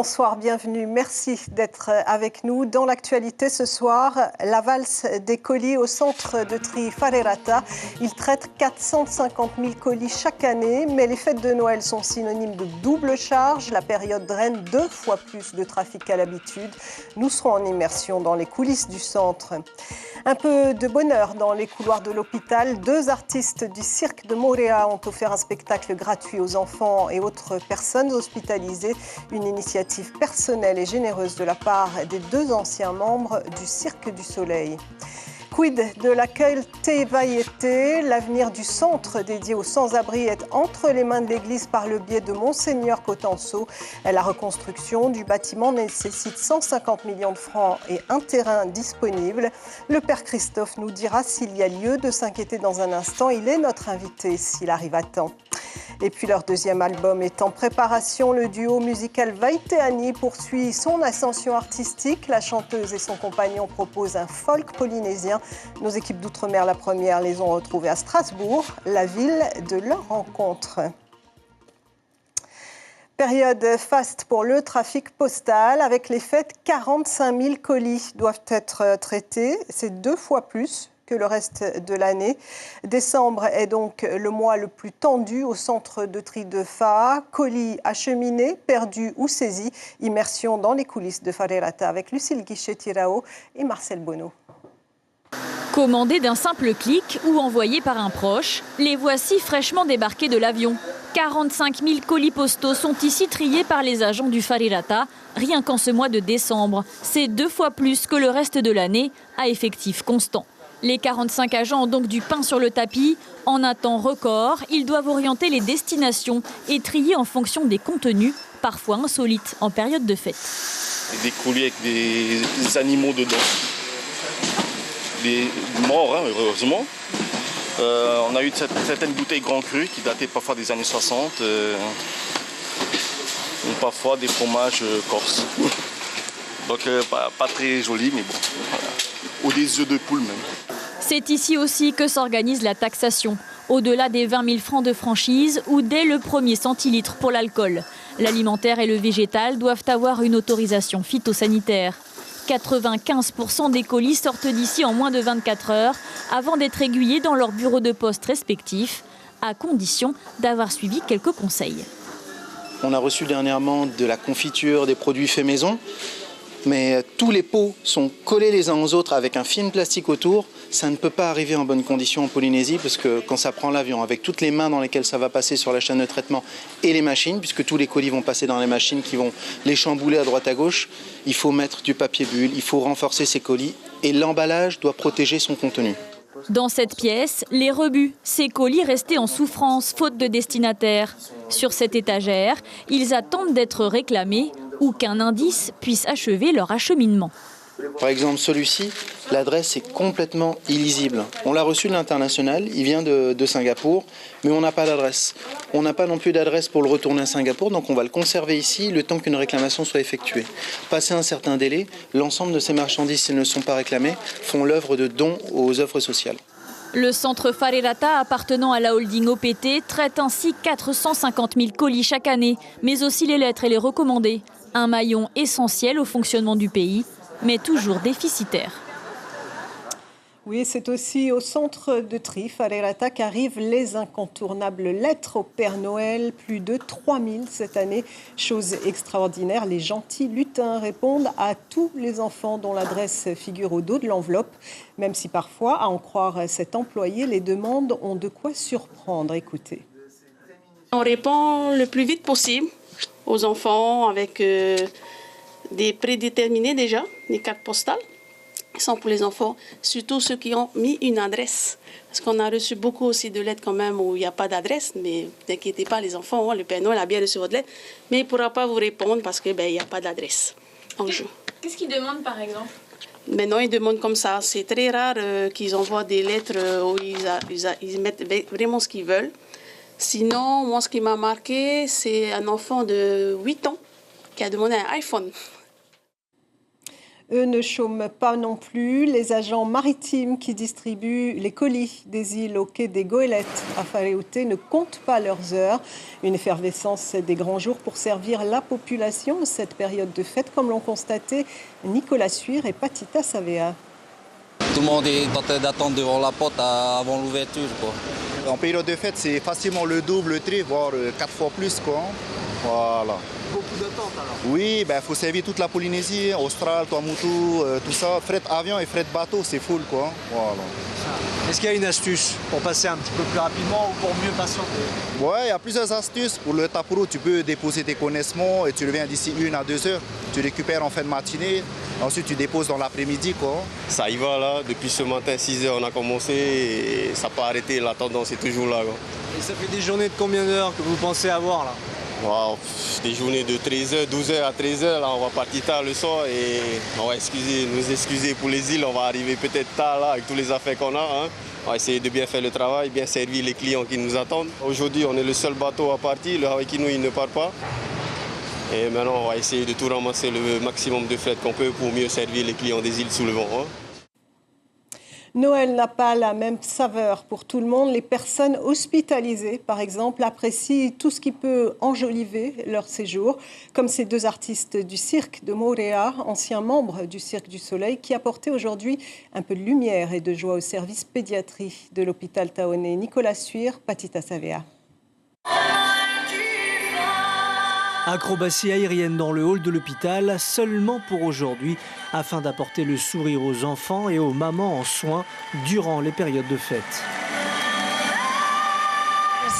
bonsoir, bienvenue. Merci d'être avec nous. Dans l'actualité ce soir, la valse des colis au centre de tri Whareirata. Il traite 450 000 colis chaque année, mais les fêtes de Noël sont synonymes de double charge. La période draine 2 fois plus de trafic qu'à l'habitude. Nous serons en immersion dans les coulisses du centre. Un peu de bonheur dans les couloirs de l'hôpital. 2 artistes du cirque de Morea ont offert un spectacle gratuit aux enfants et autres personnes hospitalisées. Une initiative personnelle et généreuse de la part des 2 anciens membres du Cirque du Soleil. Quid de l'accueil Tevaïete? L'avenir du centre dédié aux sans-abri est entre les mains de l'Église par le biais de Monseigneur Cotenso. La reconstruction du bâtiment nécessite 150 millions de francs et un terrain disponible. Le Père Christophe nous dira s'il y a lieu de s'inquiéter dans un instant. Il est notre invité s'il arrive à temps. Et puis leur deuxième album est en préparation. Le duo musical Vaiteani poursuit son ascension artistique. La chanteuse et son compagnon proposent un folk polynésien. Nos équipes d'outre-mer, la première, les ont retrouvés à Strasbourg, la ville de leur rencontre. Période faste pour le trafic postal. Avec les fêtes, 45 000 colis doivent être traités. C'est 2 fois plus que le reste de l'année. Décembre est donc le mois le plus tendu au centre de tri de Faa. Colis acheminés, perdus ou saisis. Immersion dans les coulisses de Whareirata avec Lucille Guichet-Tirao et Marcel Bonneau. Commandés d'un simple clic ou envoyés par un proche, les voici fraîchement débarqués de l'avion. 45 000 colis postaux sont ici triés par les agents du Whareirata, rien qu'en ce mois de décembre. C'est 2 fois plus que le reste de l'année, à effectif constant. Les 45 agents ont donc du pain sur le tapis. En un temps record, ils doivent orienter les destinations et trier en fonction des contenus, parfois insolites en période de fête. Des colis avec des animaux dedans. Des morts, hein, heureusement. On a eu certaines bouteilles Grand Cru qui dataient parfois des années 60. Ou parfois des fromages corses. Donc pas très joli, mais bon. Voilà. Ou des œufs de poule même. C'est ici aussi que s'organise la taxation, au-delà des 20 000 francs de franchise ou dès le premier centilitre pour l'alcool. L'alimentaire et le végétal doivent avoir une autorisation phytosanitaire. 95% des colis sortent d'ici en moins de 24 heures avant d'être aiguillés dans leurs bureaux de poste respectifs, à condition d'avoir suivi quelques conseils. On a reçu dernièrement de la confiture, des produits faits maison. Mais tous les pots sont collés les uns aux autres avec un film plastique autour. Ça ne peut pas arriver en bonne condition en Polynésie parce que quand ça prend l'avion, avec toutes les mains dans lesquelles ça va passer sur la chaîne de traitement et les machines, puisque tous les colis vont passer dans les machines qui vont les chambouler à droite à gauche, il faut mettre du papier bulle, il faut renforcer ces colis et l'emballage doit protéger son contenu. Dans cette pièce, les rebuts, ces colis restés en souffrance faute de destinataire. Sur cette étagère, ils attendent d'être réclamés ou qu'un indice puisse achever leur acheminement. Par exemple, celui-ci, l'adresse est complètement illisible. On l'a reçu de l'international, il vient de Singapour, mais on n'a pas d'adresse. On n'a pas non plus d'adresse pour le retourner à Singapour, donc on va le conserver ici le temps qu'une réclamation soit effectuée. Passé un certain délai, l'ensemble de ces marchandises, s'ils ne sont pas réclamées, font l'œuvre de dons aux œuvres sociales. Le centre Whareirata, appartenant à la holding OPT, traite ainsi 450 000 colis chaque année, mais aussi les lettres et les recommandés. Un maillon essentiel au fonctionnement du pays, mais toujours déficitaire. Oui, c'est aussi au centre de tri Whareirata qu'arrivent les incontournables lettres au Père Noël. Plus de 3000 cette année. Chose extraordinaire, les gentils lutins répondent à tous les enfants dont l'adresse figure au dos de l'enveloppe. Même si parfois, à en croire cet employé, les demandes ont de quoi surprendre. Écoutez. On répond le plus vite possible aux enfants avec des prédéterminés déjà, des cartes postales. Ils sont pour les enfants, surtout ceux qui ont mis une adresse. Parce qu'on a reçu beaucoup aussi de lettres quand même où il n'y a pas d'adresse, mais n'inquiétez pas les enfants, le Père Noël a bien reçu votre lettre, mais il ne pourra pas vous répondre parce qu'il n'y a pas d'adresse en jeu. Qu'est-ce qu'ils demandent par exemple? Maintenant, ils demandent comme ça. C'est très rare qu'ils envoient des lettres où ils mettent vraiment ce qu'ils veulent. Sinon, moi, ce qui m'a marqué, c'est un enfant de 8 ans qui a demandé un iPhone. Eux ne chôment pas non plus. Les agents maritimes qui distribuent les colis des îles au quai des Goélettes à Faréouté ne comptent pas leurs heures. Une effervescence des grands jours pour servir la population cette période de fête, comme l'ont constaté Nicolas Suire et Patita Savea. Tout le monde est en train d'attendre devant la porte avant l'ouverture, quoi. En période de fête, c'est facilement le double, le triple, voire 4 fois plus, quoi. Voilà. Beaucoup d'attentes alors? Oui, il faut servir toute la Polynésie, Austral, Tuamotu, tout ça. Fret avion et fret bateau, c'est full, quoi. Voilà. Est-ce qu'il y a une astuce pour passer un petit peu plus rapidement ou pour mieux patienter? Ouais, il y a plusieurs astuces. Pour le tapuro, tu peux déposer tes connaissements et tu reviens d'ici 1 à 2 heures. Tu récupères en fin de matinée. Ensuite, tu déposes dans l'après-midi, quoi. Ça y va, là. Depuis ce matin, 6 heures, on a commencé et ça n'a pas arrêté. La tendance est toujours là, quoi. Et ça fait des journées de combien d'heures que vous pensez avoir, là? Wow, des journées de 13h, 12h à 13h, là, on va partir tard le soir et on va nous excuser pour les îles. On va arriver peut-être tard, là, avec tous les affaires qu'on a, hein. On va essayer de bien faire le travail, bien servir les clients qui nous attendent. Aujourd'hui, on est le seul bateau à partir. Le Hawaii-Kinui ne part pas. Et maintenant, on va essayer de tout ramasser le maximum de fret qu'on peut pour mieux servir les clients des îles sous le vent, hein. Noël n'a pas la même saveur pour tout le monde. Les personnes hospitalisées, par exemple, apprécient tout ce qui peut enjoliver leur séjour, comme ces deux artistes du cirque de Moorea, anciens membres du Cirque du Soleil, qui apportaient aujourd'hui un peu de lumière et de joie au service pédiatrie de l'hôpital Taoné. Nicolas Suire, Patita Savea. Acrobatie aérienne dans le hall de l'hôpital, seulement pour aujourd'hui, afin d'apporter le sourire aux enfants et aux mamans en soins durant les périodes de fête.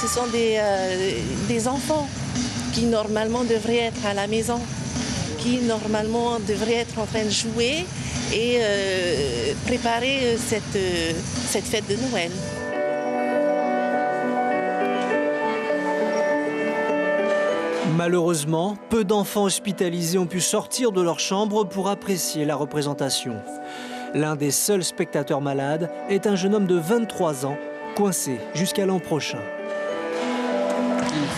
Ce sont des enfants qui normalement devraient être à la maison, qui normalement devraient être en train de jouer et préparer cette fête de Noël. Malheureusement, peu d'enfants hospitalisés ont pu sortir de leur chambre pour apprécier la représentation. L'un des seuls spectateurs malades est un jeune homme de 23 ans, coincé jusqu'à l'an prochain.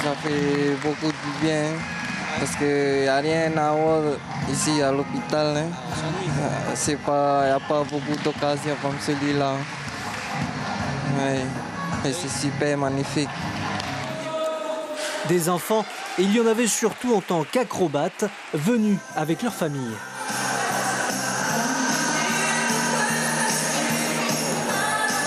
Ça fait beaucoup de bien, parce qu'il n'y a rien à voir ici à l'hôpital. Hein. Il n'y a pas beaucoup d'occasions comme celui-là. Ouais. C'est super magnifique. Des enfants, et il y en avait surtout en tant qu'acrobates, venus avec leur famille.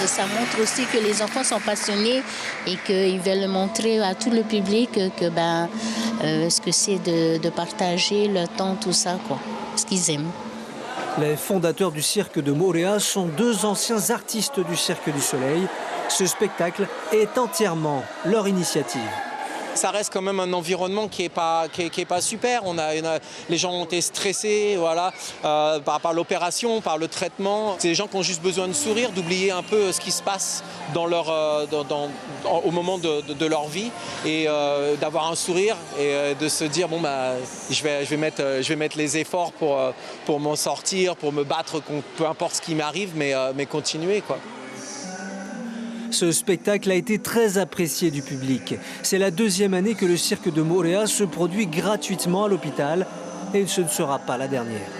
Et ça montre aussi que les enfants sont passionnés et qu'ils veulent montrer à tout le public ce que c'est de partager le temps, tout ça, quoi, ce qu'ils aiment. Les fondateurs du cirque de Moorea sont deux anciens artistes du Cirque du Soleil. Ce spectacle est entièrement leur initiative. Ça reste quand même un environnement qui est pas super. Les gens ont été stressés, voilà, par l'opération, par le traitement. C'est des gens qui ont juste besoin de sourire, d'oublier un peu ce qui se passe au moment de leur vie et d'avoir un sourire et de se dire je vais mettre les efforts pour m'en sortir, pour me battre contre peu importe ce qui m'arrive, mais continuer, quoi. Ce spectacle a été très apprécié du public. C'est la deuxième année que le cirque de Moorea se produit gratuitement à l'hôpital et ce ne sera pas la dernière.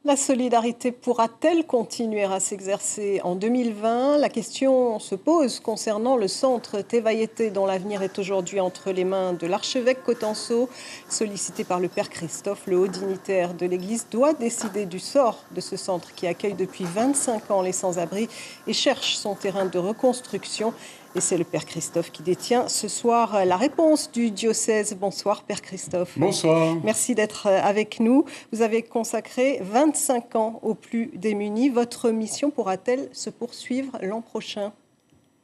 La solidarité pourra-t-elle continuer à s'exercer en 2020 ? La question se pose concernant le centre Tevayete dont l'avenir est aujourd'hui entre les mains de l'archevêque Cotenso. Sollicité par le père Christophe, le haut dignitaire de l'Église doit décider du sort de ce centre qui accueille depuis 25 ans les sans-abri et cherche son terrain de reconstruction. Et c'est le père Christophe qui détient ce soir la réponse du diocèse. Bonsoir père Christophe. Bonsoir. Merci d'être avec nous. Vous avez consacré 25 ans aux plus démunis. Votre mission pourra-t-elle se poursuivre l'an prochain ?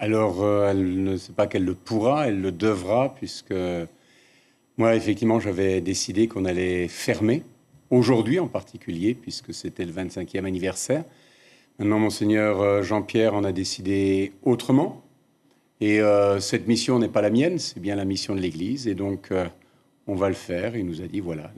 Alors, elle ne sait pas qu'elle le pourra, elle le devra, puisque moi, effectivement, j'avais décidé qu'on allait fermer, aujourd'hui en particulier, puisque c'était le 25e anniversaire. Maintenant, Monseigneur Jean-Pierre en a décidé autrement. Et cette mission n'est pas la mienne, c'est bien la mission de l'Église. Et donc, on va le faire. Il nous a dit, voilà,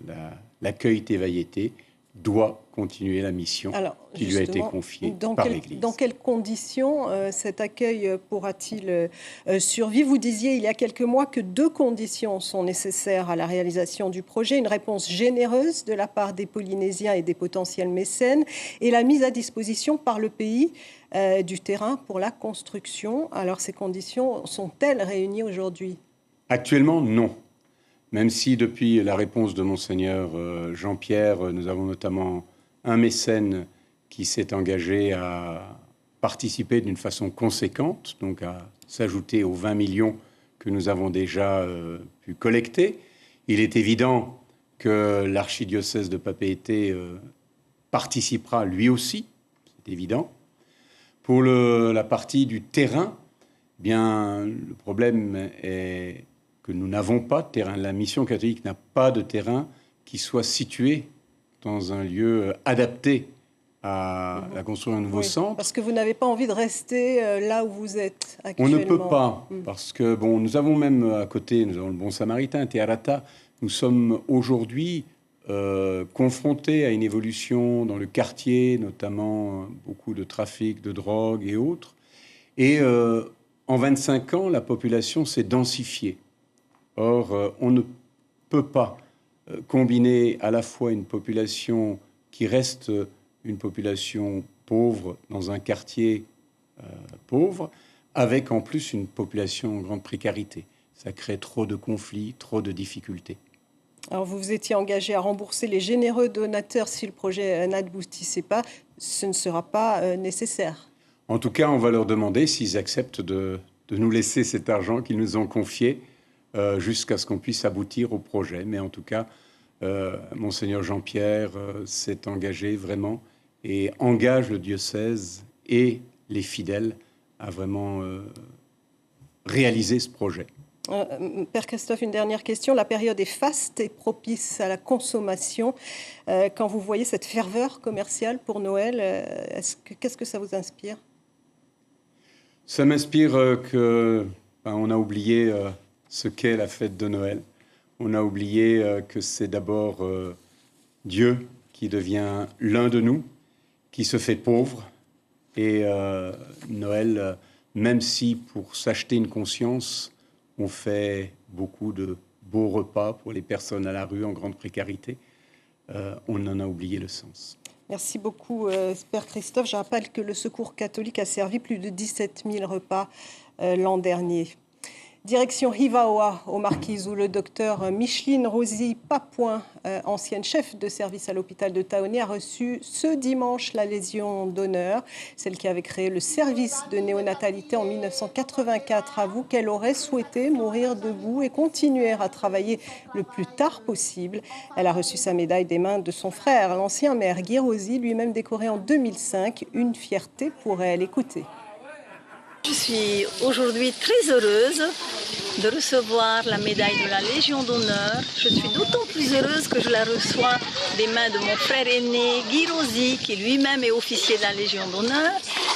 l'accueil Tevayete doit continuer la mission qui lui a été confiée par l'Église. Dans quelles conditions cet accueil pourra-t-il survivre? Vous disiez il y a quelques mois que 2 conditions sont nécessaires à la réalisation du projet. Une réponse généreuse de la part des Polynésiens et des potentiels mécènes et la mise à disposition par le pays du terrain pour la construction. Alors ces conditions sont-elles réunies aujourd'hui? Actuellement, non. Même si depuis la réponse de Monseigneur Jean-Pierre, nous avons notamment un mécène qui s'est engagé à participer d'une façon conséquente, donc à s'ajouter aux 20 millions que nous avons déjà pu collecter. Il est évident que l'archidiocèse de Papeete participera lui aussi, c'est évident. Pour la partie du terrain, bien, le problème est que nous n'avons pas de terrain. La mission catholique n'a pas de terrain qui soit situé dans un lieu adapté à construire un nouveau centre. Parce que vous n'avez pas envie de rester là où vous êtes actuellement. On ne peut pas, parce que nous avons même à côté, nous avons le Bon Samaritain, Te Arata. Nous sommes aujourd'hui confrontés à une évolution dans le quartier, notamment beaucoup de trafic de drogue et autres. Et en 25 ans, la population s'est densifiée. Or, on ne peut pas combiner à la fois une population qui reste une population pauvre dans un quartier pauvre, avec en plus une population en grande précarité. Ça crée trop de conflits, trop de difficultés. Alors vous vous étiez engagé à rembourser les généreux donateurs si le projet n'aboutissait pas. Ce ne sera pas nécessaire. En tout cas, on va leur demander s'ils acceptent de nous laisser cet argent qu'ils nous ont confié jusqu'à ce qu'on puisse aboutir au projet. Mais en tout cas, Monseigneur Jean-Pierre s'est engagé vraiment et engage le diocèse et les fidèles à vraiment réaliser ce projet. Père Christophe, une dernière question. La période est faste et propice à la consommation. Quand vous voyez cette ferveur commerciale pour Noël, qu'est-ce que ça vous inspire? Ça m'inspire qu'on a oublié ce qu'est la fête de Noël. On a oublié que c'est d'abord Dieu qui devient l'un de nous, qui se fait pauvre. Et Noël, même si pour s'acheter une conscience, on fait beaucoup de beaux repas pour les personnes à la rue en grande précarité, on en a oublié le sens. Merci beaucoup, Père Christophe. Je rappelle que le Secours catholique a servi plus de 17 000 repas l'an dernier. Direction Hivaoa, au Marquis, où le docteur Micheline Rosy Papouin, ancienne chef de service à l'hôpital de Taoné, a reçu ce dimanche la Légion d'honneur, celle qui avait créé le service de néonatalité en 1984. Avoue qu'elle aurait souhaité mourir debout et continuer à travailler le plus tard possible. Elle a reçu sa médaille des mains de son frère, l'ancien maire Guy Rosy, lui-même décoré en 2005. Une fierté pour elle. Écoutez. Je suis aujourd'hui très heureuse de recevoir la médaille de la Légion d'honneur. Je suis d'autant plus heureuse que je la reçois des mains de mon frère aîné Guy Rosy, qui lui-même est officier de la Légion d'honneur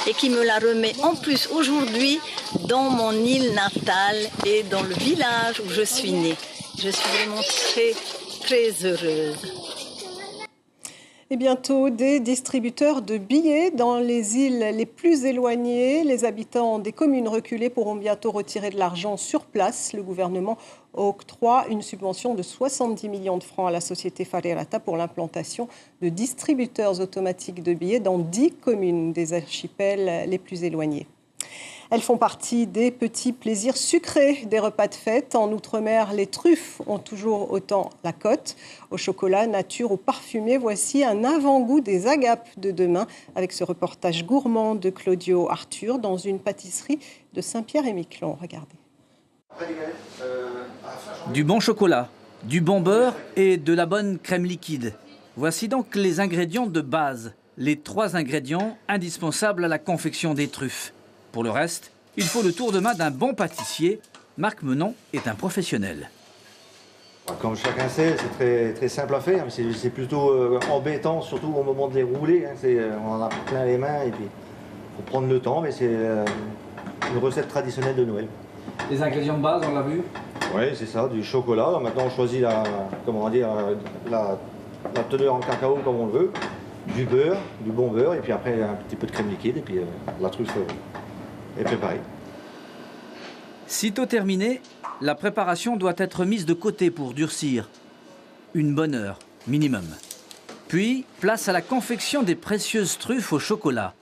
et qui me la remet en plus aujourd'hui dans mon île natale et dans le village où je suis née. Je suis vraiment très, très heureuse. Et bientôt, des distributeurs de billets dans les îles les plus éloignées. Les habitants des communes reculées pourront bientôt retirer de l'argent sur place. Le gouvernement octroie une subvention de 70 millions de francs à la société Whareirata pour l'implantation de distributeurs automatiques de billets dans 10 communes des archipels les plus éloignés. Elles font partie des petits plaisirs sucrés des repas de fête. En Outre-mer, les truffes ont toujours autant la cote. Au chocolat, nature ou parfumé, voici un avant-goût des agapes de demain avec ce reportage gourmand de Claudio Arthur dans une pâtisserie de Saint-Pierre-et-Miquelon. Regardez. Du bon chocolat, du bon beurre et de la bonne crème liquide. Voici donc les ingrédients de base, les 3 ingrédients indispensables à la confection des truffes. Pour le reste, il faut le tour de main d'un bon pâtissier. Marc Menon est un professionnel. Comme chacun sait, c'est très, très simple à faire, mais c'est plutôt embêtant, surtout au moment de les rouler. On en a plein les mains et puis il faut prendre le temps, mais c'est une recette traditionnelle de Noël. Les ingrédients de base, on l'a vu? Oui, c'est ça, du chocolat. Maintenant, on choisit la la teneur en cacao comme on le veut, du beurre, du bon beurre, et puis après un petit peu de crème liquide, et puis la truffe est préparée. Sitôt terminée, la préparation doit être mise de côté pour durcir. Une bonne heure, minimum. Puis, place à la confection des précieuses truffes au chocolat.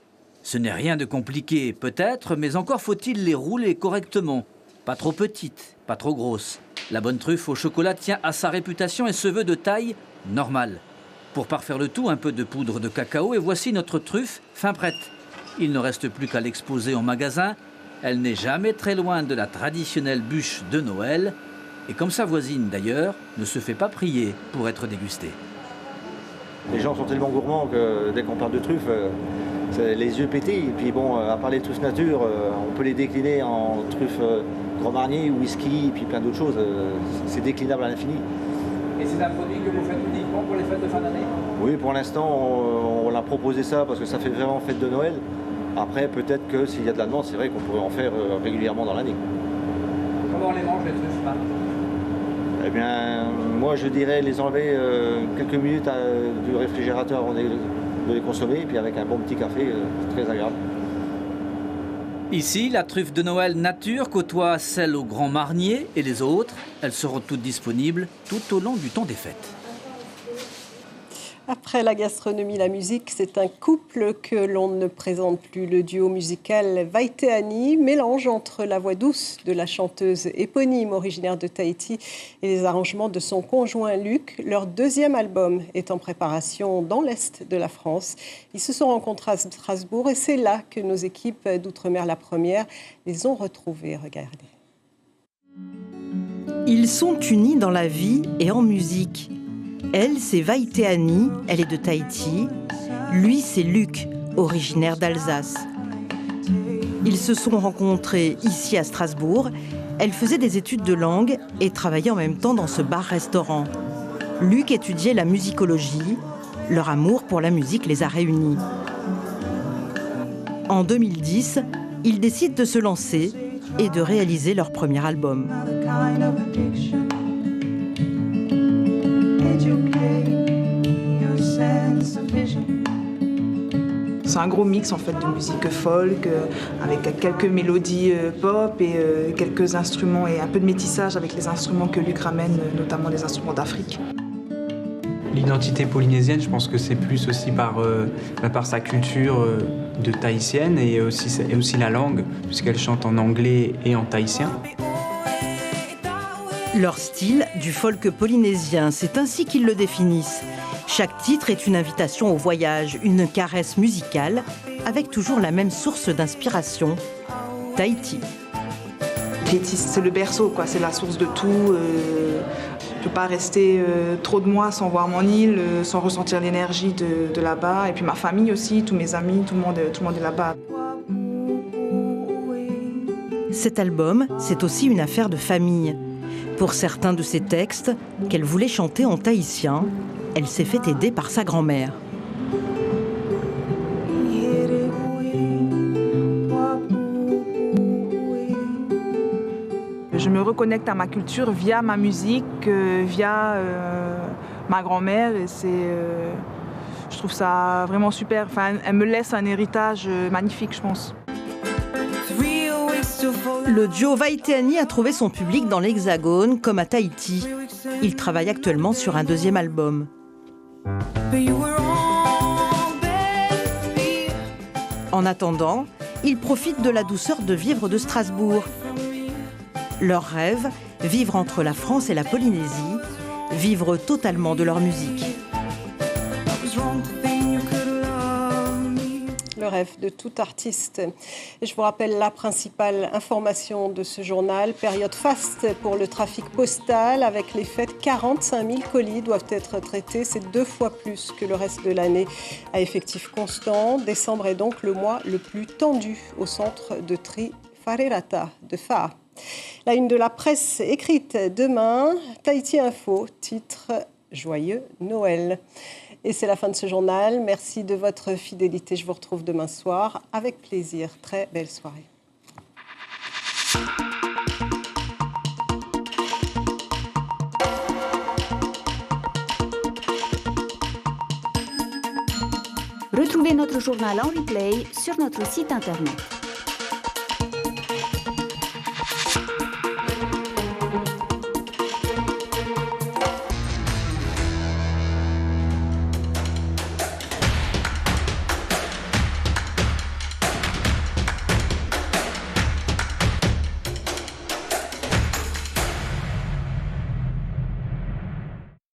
Ce n'est rien de compliqué, peut-être, mais encore faut-il les rouler correctement. Pas trop petites, pas trop grosses. La bonne truffe au chocolat tient à sa réputation et se veut de taille normale. Pour parfaire le tout, un peu de poudre de cacao et voici notre truffe fin prête. Il ne reste plus qu'à l'exposer en magasin. Elle n'est jamais très loin de la traditionnelle bûche de Noël. Et comme sa voisine d'ailleurs, ne se fait pas prier pour être dégustée. Les gens sont tellement gourmands que dès qu'on parle de truffes, les yeux pétillent. Et puis bon, à part les truffes nature, on peut les décliner en truffes Grand Marnier, whisky, et puis plein d'autres choses. C'est déclinable à l'infini. Et c'est un produit que vous faites uniquement pour les fêtes de fin d'année? Oui, pour l'instant, on l'a proposé ça parce que ça fait vraiment fête de Noël. Après, peut-être que s'il y a de la demande, c'est vrai qu'on pourrait en faire régulièrement dans l'année. Comment on les mange, les truffes, Marc? Eh bien, moi, je dirais les enlever quelques minutes du réfrigérateur avant de les consommer, et puis avec un bon petit café, c'est très agréable. Ici, la truffe de Noël nature côtoie celle au Grand Marnier et les autres. Elles seront toutes disponibles tout au long du temps des fêtes. Après la gastronomie, la musique, c'est un couple que l'on ne présente plus. Le duo musical Vaiteani, mélange entre la voix douce de la chanteuse éponyme originaire de Tahiti et les arrangements de son conjoint Luc. Leur deuxième album est en préparation dans l'Est de la France. Ils se sont rencontrés à Strasbourg et c'est là que nos équipes d'Outre-mer, la première, les ont retrouvés. Regardez. Ils sont unis dans la vie et en musique. Elle, c'est Vaiteani, elle est de Tahiti. Lui, c'est Luc, originaire d'Alsace. Ils se sont rencontrés ici à Strasbourg. Elle faisait des études de langue et travaillait en même temps dans ce bar-restaurant. Luc étudiait la musicologie. Leur amour pour la musique les a réunis. En 2010, ils décident de se lancer et de réaliser leur premier album. C'est un gros mix en fait de musique folk avec quelques mélodies pop et quelques instruments et un peu de métissage avec les instruments que Luc ramène, notamment les instruments d'Afrique. L'identité polynésienne, je pense que c'est plus aussi par sa culture de tahitienne et aussi la langue, puisqu'elle chante en anglais et en tahitien. Leur style, du folk polynésien, c'est ainsi qu'ils le définissent. Chaque titre est une invitation au voyage, une caresse musicale, avec toujours la même source d'inspiration, Tahiti. Tahiti, c'est le berceau, quoi. C'est la source de tout. Je ne peux pas rester trop de mois sans voir mon île, sans ressentir l'énergie de là-bas. Et puis ma famille aussi, tous mes amis, tout le monde est là-bas. Cet album, c'est aussi une affaire de famille. Pour certains de ses textes, qu'elle voulait chanter en tahitien, elle s'est fait aider par sa grand-mère. Je me reconnecte à ma culture via ma musique, via ma grand-mère. Et je trouve ça vraiment super. Enfin, elle me laisse un héritage magnifique, je pense. Le duo Vaiteani a trouvé son public dans l'Hexagone comme à Tahiti. Il travaille actuellement sur un deuxième album. En attendant, ils profitent de la douceur de vivre de Strasbourg. Leur rêve, vivre entre la France et la Polynésie, vivre totalement de leur musique. Le rêve de tout artiste. Et je vous rappelle la principale information de ce journal. Période faste pour le trafic postal. Avec les fêtes, 45 000 colis doivent être traités. C'est 2 fois plus que le reste de l'année à effectif constant. Décembre est donc le mois le plus tendu au centre de tri Whareirata de Faa. La une de la presse écrite demain, Tahiti Info, titre « Joyeux Noël ». Et c'est la fin de ce journal. Merci de votre fidélité. Je vous retrouve demain soir avec plaisir. Très belle soirée. Retrouvez notre journal en replay sur notre site internet.